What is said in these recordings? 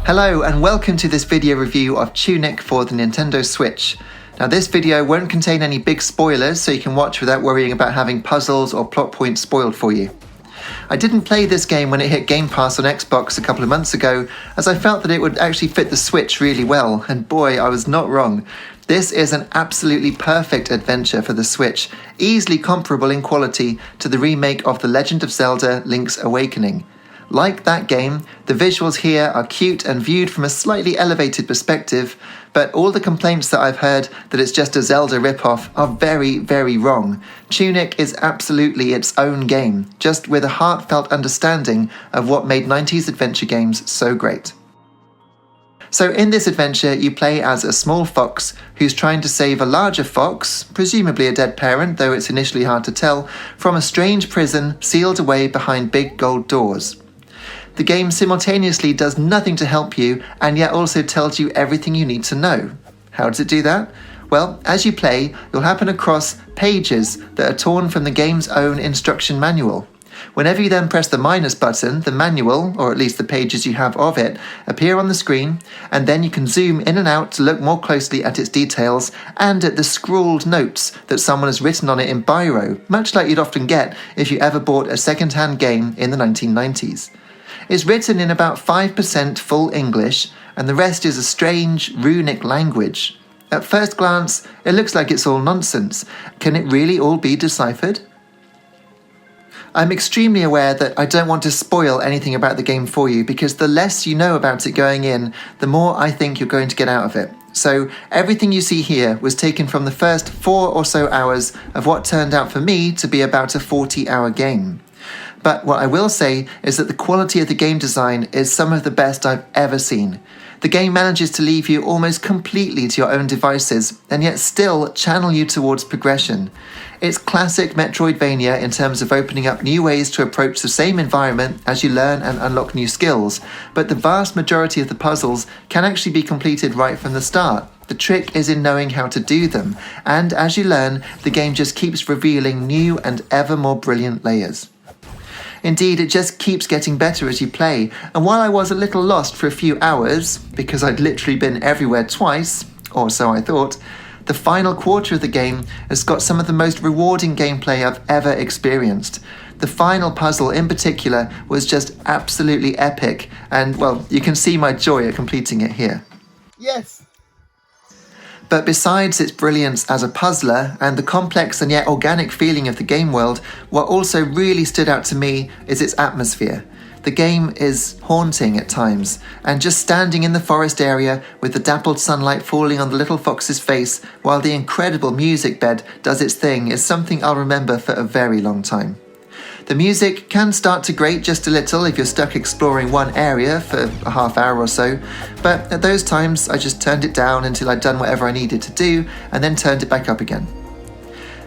Hello and welcome to this video review of Tunic for the Nintendo Switch. Now this video won't contain any big spoilers, so you can watch without worrying about having puzzles or plot points spoiled for you. I didn't play this game when it hit Game Pass on Xbox a couple of months ago, as I felt that it would actually fit the Switch really well, and boy, I was not wrong. This is an absolutely perfect adventure for the Switch, easily comparable in quality to the remake of The Legend of Zelda: Link's Awakening. Like that game, the visuals here are cute and viewed from a slightly elevated perspective, but all the complaints that I've heard that it's just a Zelda ripoff are very, very wrong. Tunic is absolutely its own game, just with a heartfelt understanding of what made 90s adventure games so great. So in this adventure, you play as a small fox who's trying to save a larger fox, presumably a dead parent, though it's initially hard to tell, from a strange prison sealed away behind big gold doors. The game simultaneously does nothing to help you and yet also tells you everything you need to know. How does it do that? Well, as you play, you'll happen across pages that are torn from the game's own instruction manual. Whenever you then press the minus button, the manual, or at least the pages you have of it, appear on the screen, and then you can zoom in and out to look more closely at its details and at the scrawled notes that someone has written on it in biro, much like you'd often get if you ever bought a second-hand game in the 1990s. It's written in about 5% full English, and the rest is a strange, runic language. At first glance, it looks like it's all nonsense. Can it really all be deciphered? I'm extremely aware that I don't want to spoil anything about the game for you, because the less you know about it going in, the more I think you're going to get out of it. So everything you see here was taken from the first 4 or so hours of what turned out for me to be about a 40-hour game. But what I will say is that the quality of the game design is some of the best I've ever seen. The game manages to leave you almost completely to your own devices, and yet still channel you towards progression. It's classic Metroidvania in terms of opening up new ways to approach the same environment as you learn and unlock new skills, but the vast majority of the puzzles can actually be completed right from the start. The trick is in knowing how to do them, and as you learn, the game just keeps revealing new and ever more brilliant layers. Indeed, it just keeps getting better as you play, and while I was a little lost for a few hours, because I'd literally been everywhere twice, or so I thought, the final quarter of the game has got some of the most rewarding gameplay I've ever experienced. The final puzzle in particular was just absolutely epic, and well, you can see my joy at completing it here. Yes! But besides its brilliance as a puzzler and the complex and yet organic feeling of the game world, what also really stood out to me is its atmosphere. The game is haunting at times, and just standing in the forest area with the dappled sunlight falling on the little fox's face while the incredible music bed does its thing is something I'll remember for a very long time. The music can start to grate just a little if you're stuck exploring one area for a half hour or so, but at those times I just turned it down until I'd done whatever I needed to do and then turned it back up again.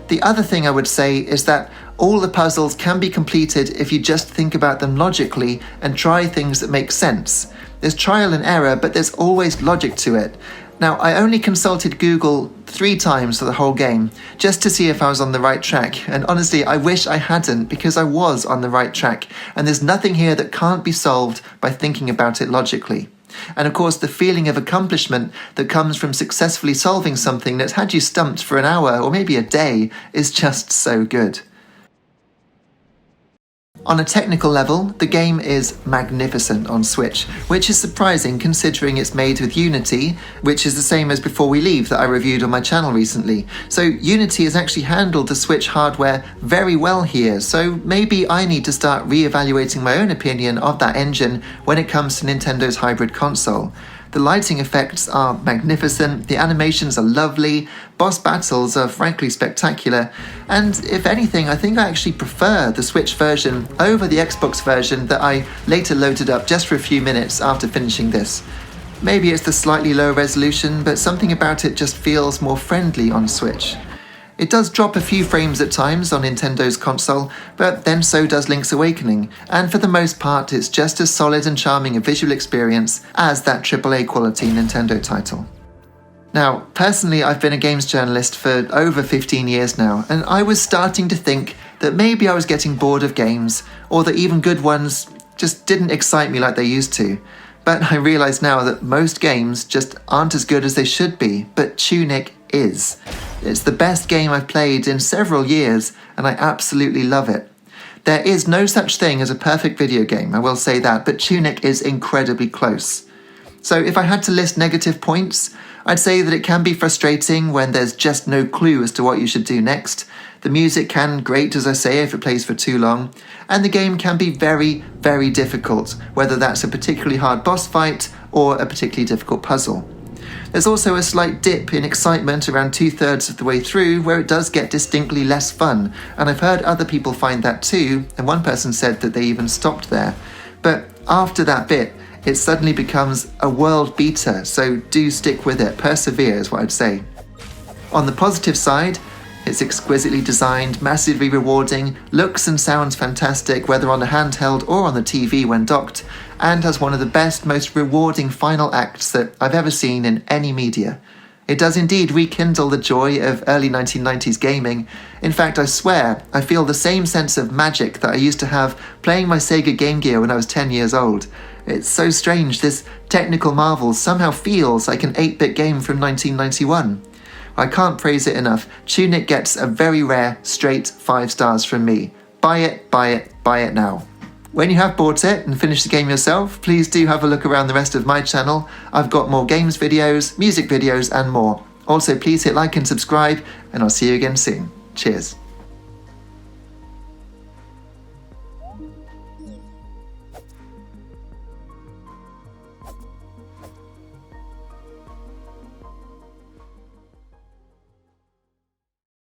The other thing I would say is that all the puzzles can be completed if you just think about them logically and try things that make sense. There's trial and error, but there's always logic to it. Now, I only consulted Google 3 times for the whole game, just to see if I was on the right track, and honestly, I wish I hadn't, because I was on the right track, and there's nothing here that can't be solved by thinking about it logically. And of course, the feeling of accomplishment that comes from successfully solving something that's had you stumped for an hour or maybe a day is just so good. On a technical level, the game is magnificent on Switch, which is surprising considering it's made with Unity, which is the same as Before We Leave that I reviewed on my channel recently. So Unity has actually handled the Switch hardware very well here, so maybe I need to start re-evaluating my own opinion of that engine when it comes to Nintendo's hybrid console. The lighting effects are magnificent, the animations are lovely, boss battles are frankly spectacular, and if anything, I think I actually prefer the Switch version over the Xbox version that I later loaded up just for a few minutes after finishing this. Maybe it's the slightly lower resolution, but something about it just feels more friendly on Switch. It does drop a few frames at times on Nintendo's console, but then so does Link's Awakening, and for the most part it's just as solid and charming a visual experience as that AAA quality Nintendo title. Now, personally I've been a games journalist for over 15 years now, and I was starting to think that maybe I was getting bored of games, or that even good ones just didn't excite me like they used to. But I realise now that most games just aren't as good as they should be, but Tunic is. It's the best game I've played in several years, and I absolutely love it. There is no such thing as a perfect video game, I will say that, but Tunic is incredibly close. So if I had to list negative points, I'd say that it can be frustrating when there's just no clue as to what you should do next. The music can grate, as I say, if it plays for too long, and the game can be very, very difficult, whether that's a particularly hard boss fight or a particularly difficult puzzle. There's also a slight dip in excitement around 2/3 of the way through where it does get distinctly less fun, and I've heard other people find that too, and one person said that they even stopped there. But after that bit, it suddenly becomes a world beater, so do stick with it, persevere is what I'd say. On the positive side, it's exquisitely designed, massively rewarding, looks and sounds fantastic whether on a handheld or on the TV when docked, and has one of the best, most rewarding final acts that I've ever seen in any media. It does indeed rekindle the joy of early 1990s gaming. In fact, I swear, I feel the same sense of magic that I used to have playing my Sega Game Gear when I was 10 years old. It's so strange, this technical marvel somehow feels like an 8-bit game from 1991. I can't praise it enough. Tunic gets a very rare, straight 5 stars from me. Buy it, buy it, buy it now. When you have bought it and finished the game yourself, please do have a look around the rest of my channel. I've got more games videos, music videos and more. Also, please hit like and subscribe, and I'll see you again soon. Cheers.